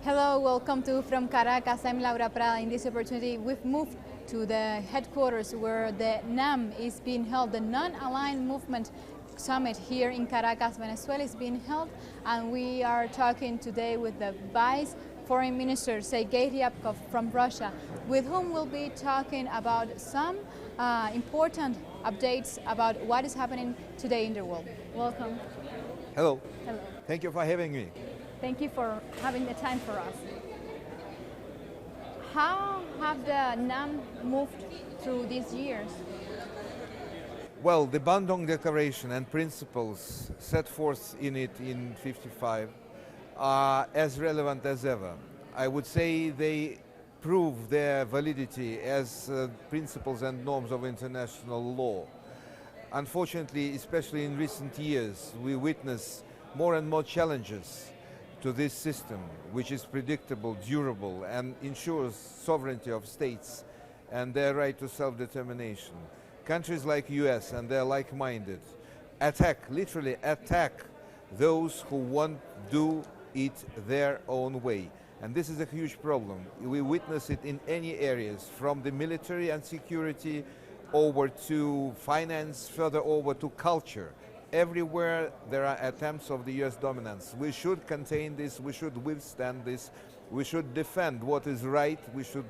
Hello, welcome to From Caracas. I'm Laura Prada. In this opportunity, we've moved to the headquarters where the NAM is being held, the Non-Aligned Movement Summit here in Caracas, Venezuela is being held, and we are talking today with the Vice Foreign Minister Sergei Ryabkov from Russia, with whom we'll be talking about some important updates about what is happening today in the world. Welcome. Hello. Hello. Thank you for having me. Thank you for having the time for us. How have the NAM moved through these years? Well, the Bandung Declaration and principles set forth in it in '55 are as relevant as ever. I would say they prove their validity as principles and norms of international law. Unfortunately, especially in recent years, we witness more and more challenges to this system, which is predictable, durable, and ensures sovereignty of states and their right to self-determination. Countries like US and they're like-minded literally attack those who want to do it their own way. And this is a huge problem. We witness it in any areas, from the military and security over to finance, further over to culture. Everywhere there are attempts of the US dominance. We should contain this, we should withstand this, we should defend what is right, we should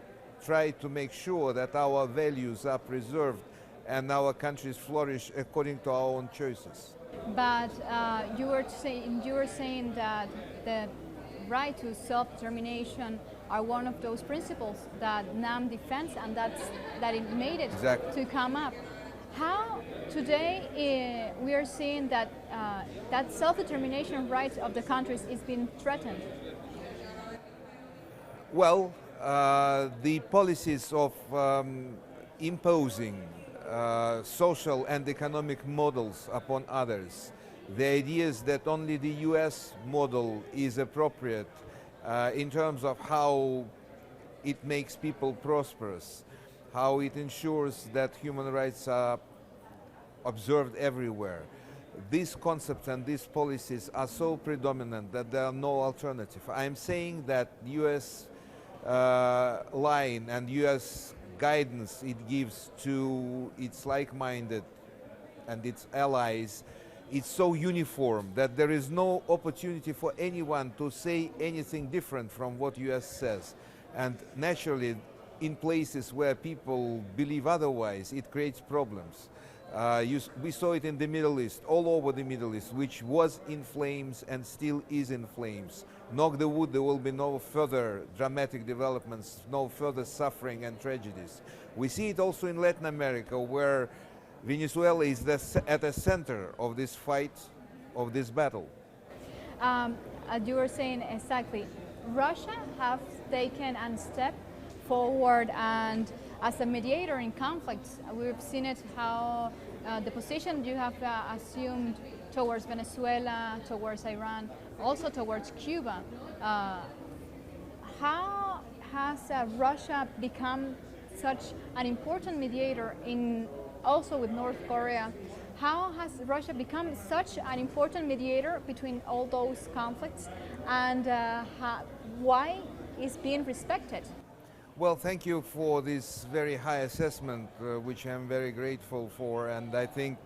try to make sure that our values are preserved and our countries flourish according to our own choices. But you were saying that the right to self-determination are one of those principles that NAM defends, and that it made it Exactly. to come up. How today we are seeing that that self-determination rights of the countries is being threatened? Well, the policies of imposing social and economic models upon others, the ideas that only the US model is appropriate in terms of how it makes people prosperous, how it ensures that human rights are observed everywhere. These concepts and these policies are so predominant that there are no alternative. I'm saying that US line and US guidance it gives to its like-minded and its allies, it's so uniform that there is no opportunity for anyone to say anything different from what US says. And naturally, in places where people believe otherwise, it creates problems. We saw it in the Middle East, all over the Middle East, which was in flames and still is in flames. Knock the wood, there will be no further dramatic developments, no further suffering and tragedies. We see it also in Latin America, where Venezuela is at the center of this fight, of this battle. As you were saying exactly, Russia have taken a step forward, and as a mediator in conflicts, we've seen it how the position you have assumed towards Venezuela, towards Iran, also towards Cuba. How has Russia become such an important mediator also with North Korea? How has Russia become such an important mediator between all those conflicts, and why is being respected? Well, thank you for this very high assessment, which I'm very grateful for, and I think,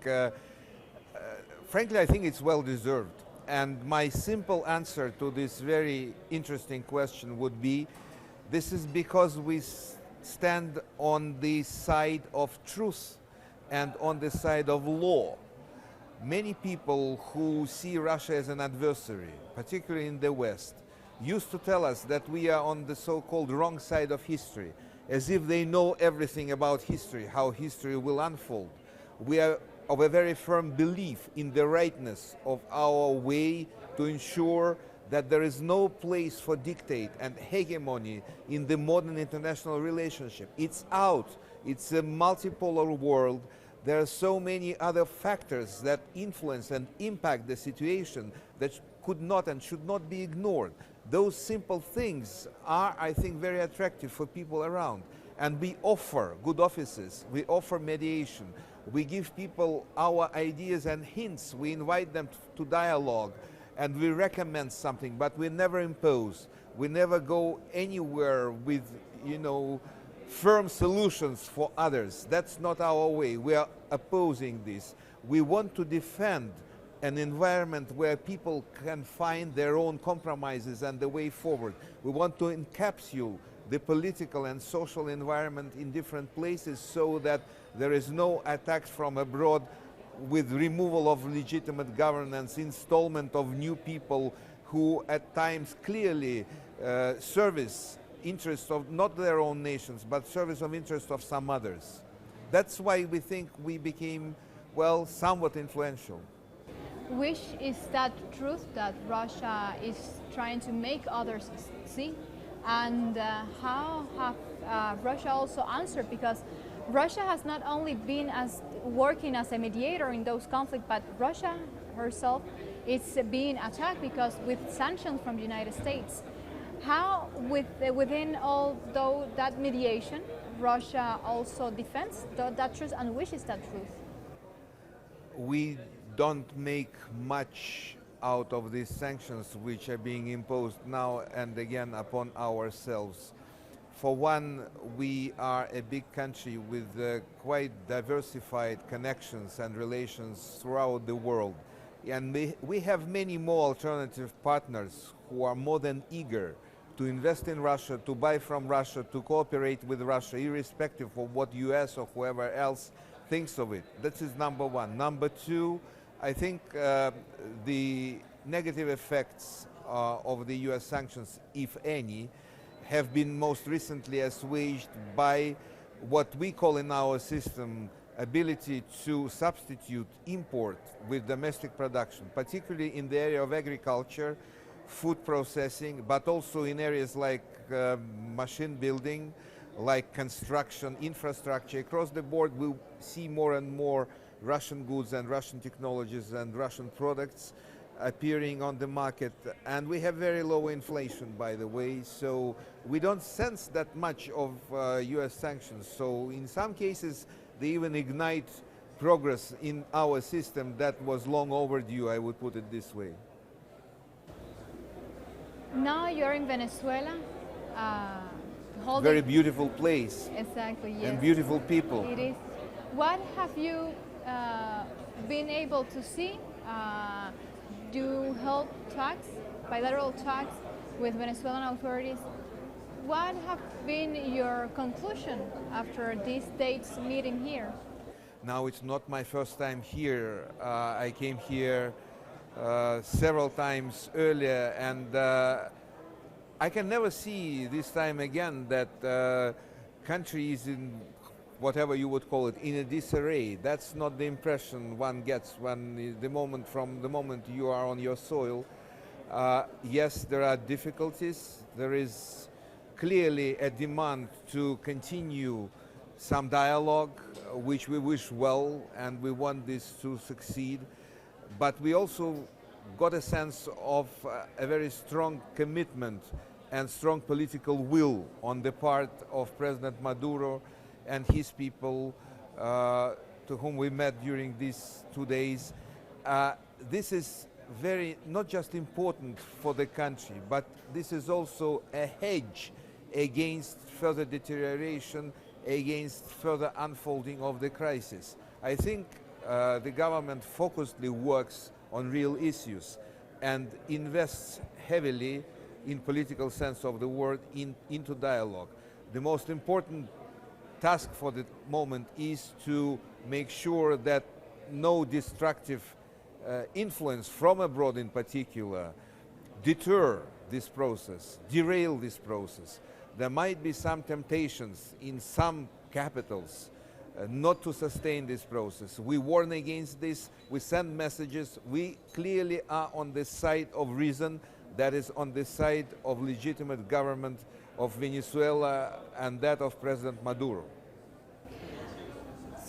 frankly, I think it's well deserved. And my simple answer to this very interesting question would be, this is because we stand on the side of truth and on the side of law. Many people who see Russia as an adversary, particularly in the West, used to tell us that we are on the so-called wrong side of history, as if they know everything about history, how history will unfold. We are of a very firm belief in the rightness of our way to ensure that there is no place for dictate and hegemony in the modern international relationship. It's out. It's a multipolar world. There are so many other factors that influence and impact the situation that could not and should not be ignored. Those simple things are, I think, very attractive for people around. And we offer good offices, we offer mediation, we give people our ideas and hints, we invite them to dialogue, and we recommend something, but we never impose. We never go anywhere with, firm solutions for others. That's not our way. We are opposing this. We want to defend an environment where people can find their own compromises and the way forward. We want to encapsulate the political and social environment in different places so that there is no attacks from abroad with removal of legitimate governance, installment of new people who at times clearly service interests of not their own nations, but service of interests of some others. That's why we think we became, well, somewhat influential. Which is that truth that Russia is trying to make others see? And how have Russia also answered? Because Russia has not only been working as a mediator in those conflicts, but Russia herself is being attacked because with sanctions from the United States. How, within all that mediation, Russia also defends that truth and wishes that truth? We don't make much out of these sanctions which are being imposed now and again upon ourselves. For one, we are a big country with quite diversified connections and relations throughout the world. And we have many more alternative partners who are more than eager to invest in Russia, to buy from Russia, to cooperate with Russia, irrespective of what US or whoever else thinks of it. This is number one. Number two, I think the negative effects of the US sanctions, if any, have been most recently assuaged by what we call in our system ability to substitute import with domestic production, particularly in the area of agriculture, food processing, but also in areas like machine building, like construction, infrastructure. Across the board, we see more and more Russian goods and Russian technologies and Russian products appearing on the market. And we have very low inflation, by the way, so we don't sense that much of US sanctions. So in some cases, they even ignite progress in our system that was long overdue, I would put it this way. Now you're in Venezuela. Very beautiful place. Exactly, yes. And beautiful people. It is. What have you been able to see? Do you hold talks, bilateral talks with Venezuelan authorities? What have been your conclusion after this date's meeting here? Now it's not my first time here. I came here several times earlier, and I can never see this time again that country is in whatever you would call it, in a disarray. That's not the impression one gets when from the moment you are on your soil. Yes, there are difficulties. There is clearly a demand to continue some dialogue, which we wish well, and we want this to succeed. But we also got a sense of a very strong commitment and strong political will on the part of President Maduro and his people, to whom we met during these 2 days. This is not just important for the country, but this is also a hedge against further deterioration, against further unfolding of the crisis. I think the government focusedly works on real issues and invests heavily, in political sense of the word, into dialogue. The most important task for the moment is to make sure that no destructive influence from abroad in particular deter this process, derail this process. There might be some temptations in some capitals not to sustain this process. We warn against this, we send messages. We clearly are on the side of reason, that is on the side of legitimate government of Venezuela and that of President Maduro.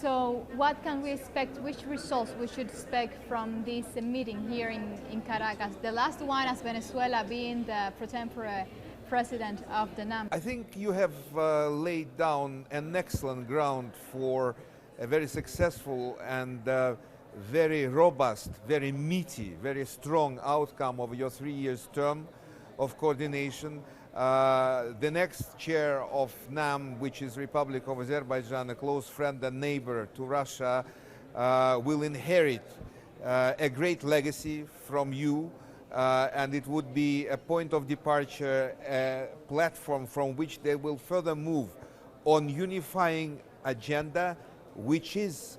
So what can we expect, which results we should expect from this meeting here in Caracas? The last one as Venezuela being the pro tempore president of the NAM. I think you have laid down an excellent ground for a very successful and very robust, very meaty, very strong outcome of your 3 years term of coordination. The next chair of NAM, which is Republic of Azerbaijan, a close friend and neighbor to Russia, will inherit a great legacy from you, and it would be a point of departure, a platform from which they will further move on unifying agenda, which is,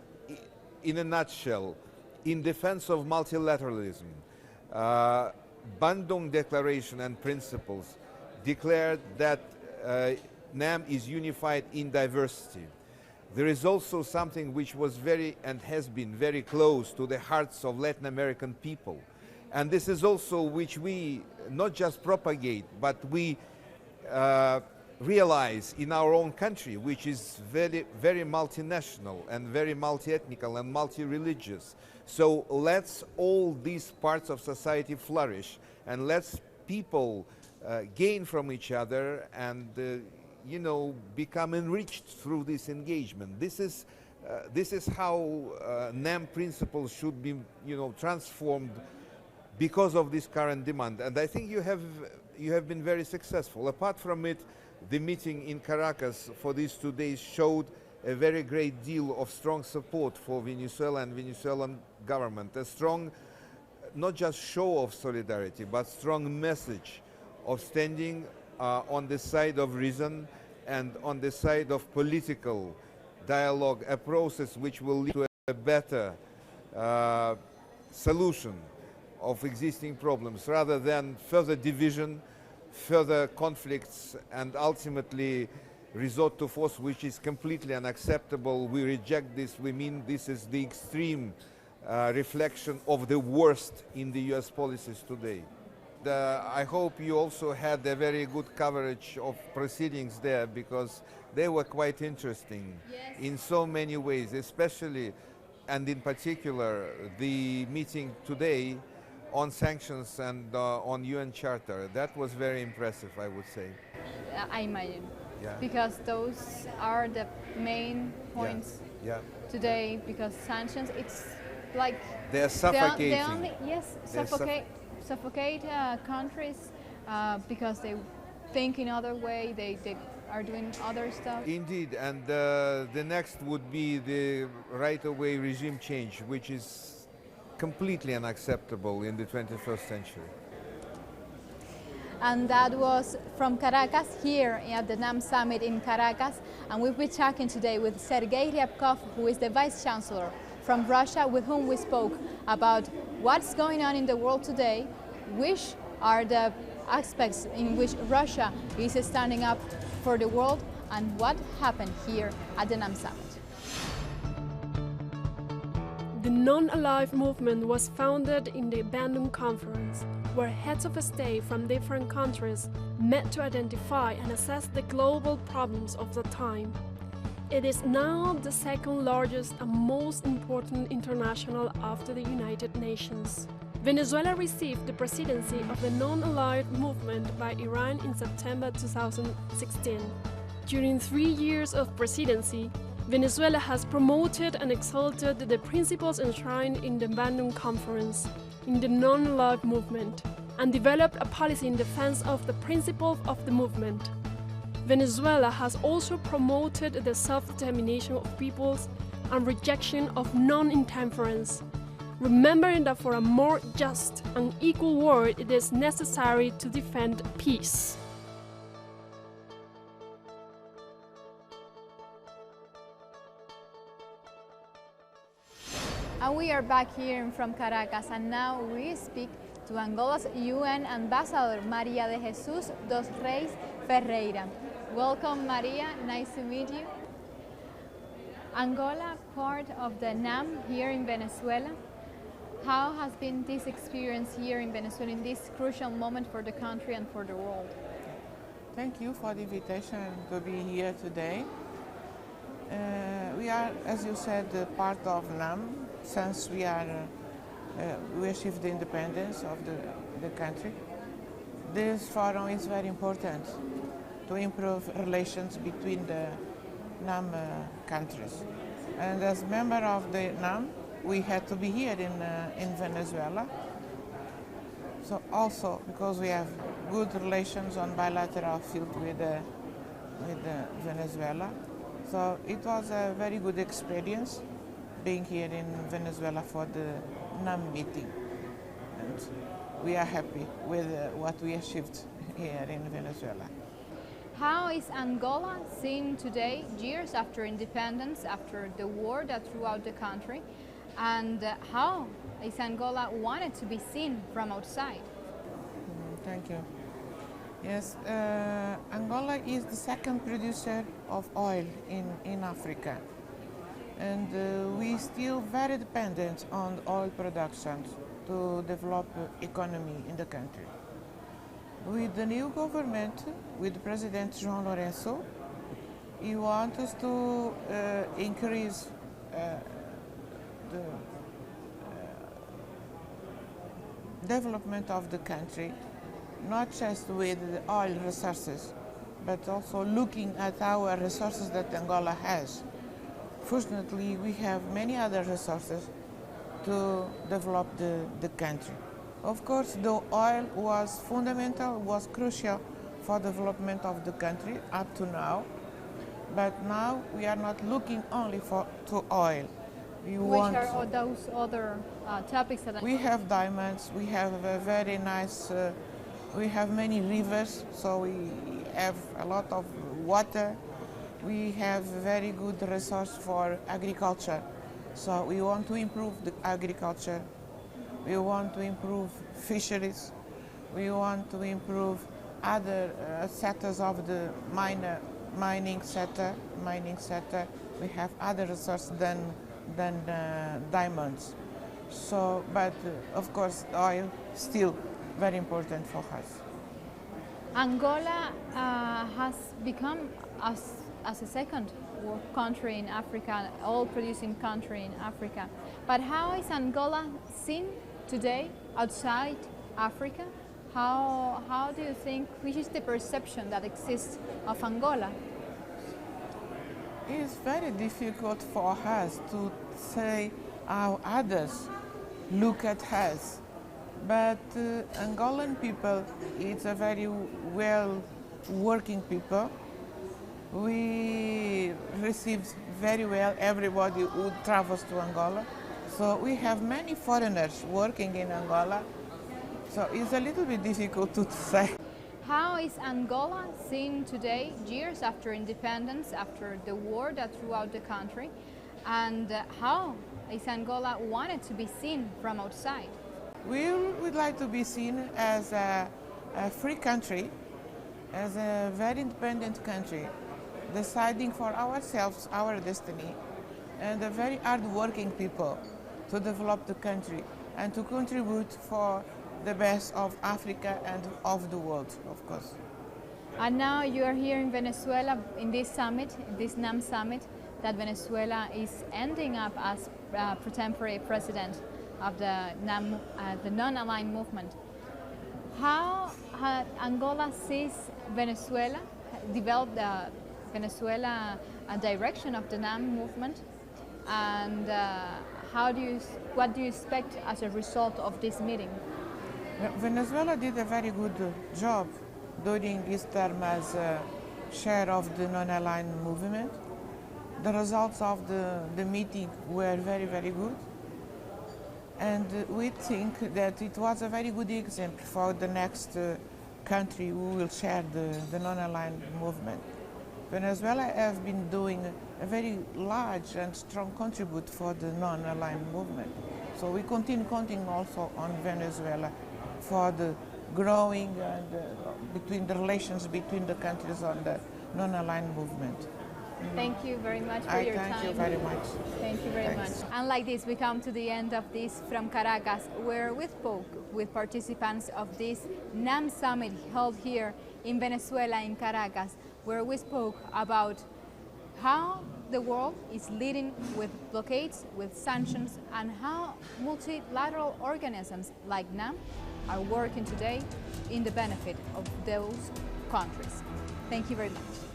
in a nutshell, in defense of multilateralism. Bandung Declaration and principles declared that NAM is unified in diversity. There is also something which was very and has been very close to the hearts of Latin American people. And this is also which we not just propagate, but we realize in our own country, which is very, very multinational and very multi-ethnical and multi-religious. So let's all these parts of society flourish, and let's people gain from each other and you know, become enriched through this engagement. This is how NAM principles should be, you know, transformed because of this current demand. And I think you have been very successful. Apart from it, the meeting in Caracas for these 2 days showed a very great deal of strong support for Venezuela and Venezuelan government. A strong, not just show of solidarity, but strong message of standing on the side of reason and on the side of political dialogue, a process which will lead to a better solution of existing problems, rather than further division, further conflicts, and ultimately resort to force, which is completely unacceptable. We reject this. We mean this is the extreme reflection of the worst in the US policies today. I hope you also had a very good coverage of proceedings there, because they were quite interesting. Yes. In so many ways, especially and in particular the meeting today on sanctions and on UN Charter. That was very impressive, I would say. I imagine. Yeah. Because those are the main points today, because sanctions, it's like they're suffocating. They only, yes, suffocate countries because they think in other way, they are doing other stuff. Indeed, and the next would be the right-of-way regime change, which is completely unacceptable in the 21st century. And that was from Caracas, here at the NAM Summit in Caracas. And we'll be talking today with Sergei Ryabkov, who is the Vice Chancellor from Russia, with whom we spoke about what's going on in the world today, which are the aspects in which Russia is standing up for the world, and what happened here at the NAM Summit. The Non-Alive movement was founded in the Bandung Conference, where heads of state from different countries met to identify and assess the global problems of the time. It is now the second largest and most important international after the United Nations. Venezuela received the presidency of the Non-Alive movement by Iran in September 2016. During 3 years of presidency, Venezuela has promoted and exalted the principles enshrined in the Bandung Conference, in the Non-Alive movement, and developed a policy in defense of the principles of the movement. Venezuela has also promoted the self-determination of peoples and rejection of non-interference, remembering that for a more just and equal world it is necessary to defend peace. And we are back here from Caracas, and now we speak to Angola's UN Ambassador, María de Jesús dos Reis Ferreira. Welcome, María. Nice to meet you. Angola, part of the NAM here in Venezuela. How has been this experience here in Venezuela in this crucial moment for the country and for the world? Thank you for the invitation to be here today. We are, as you said, part of NAM since we achieved the independence of the country. This forum is very important to improve relations between the NAM countries. And as member of the NAM, we had to be here in Venezuela. So also because we have good relations on bilateral field with Venezuela. So it was a very good experience being here in Venezuela for the NAM meeting. And we are happy with what we achieved here in Venezuela. How is Angola seen today, years after independence, after the war that throughout the country? And how is Angola wanted to be seen from outside? Thank you. Yes, Angola is the second producer of oil in Africa. And we still very dependent on oil production to develop economy in the country. With the new government, with President João Lourenço, he wants us to increase the development of the country, not just with the oil resources, but also looking at our resources that Angola has. Fortunately, we have many other resources to develop the country. Of course, the oil was fundamental, was crucial for development of the country up to now. But now we are not looking only to oil. Which are those other topics that we have diamonds, we have a very nice, we have many rivers, so we have a lot of water. We have very good resource for agriculture. So we want to improve the agriculture. We want to improve fisheries. We want to improve other sectors of the mining sector. We have other resources than diamonds. So, but of course, oil still very important for us. Angola has become as a second country in Africa, oil-producing country in Africa. But how is Angola seen today outside Africa? How do you think, which is the perception that exists of Angola? It's very difficult for us to say how others look at us. But Angolan people, it's a very well working people. We receive very well everybody who travels to Angola. So we have many foreigners working in Angola. So it's a little bit difficult to say. How is Angola seen today, years after independence, after the war that throughout the country? And how is Angola wanted to be seen from outside? We would like to be seen as a free country, as a very independent country, deciding for ourselves, our destiny, and a very hard-working people to develop the country and to contribute for the best of Africa and of the world, of course. And now you are here in Venezuela in this summit, this NAM summit, that Venezuela is ending up as temporary president of the NAM, the non-aligned movement. How Angola sees Venezuela, developed Venezuela direction of the NAM movement, and what do you expect as a result of this meeting? Venezuela did a very good job during his term as chair of the non-aligned movement. The results of the meeting were very, very good. And we think that it was a very good example for the next country who will share the non-aligned movement. Venezuela has been doing a very large and strong contribute for the non-aligned movement. So we continue counting also on Venezuela for the growing and between the relations between the countries on the non-aligned movement. Thank you very much for your time. Thank you very much. Thank you very much. And like this, we come to the end of this from Caracas, where we spoke with participants of this NAM summit held here in Venezuela, in Caracas, where we spoke about how the world is leading with blockades, with sanctions, and how multilateral organisms like NAM are working today in the benefit of those countries. Thank you very much.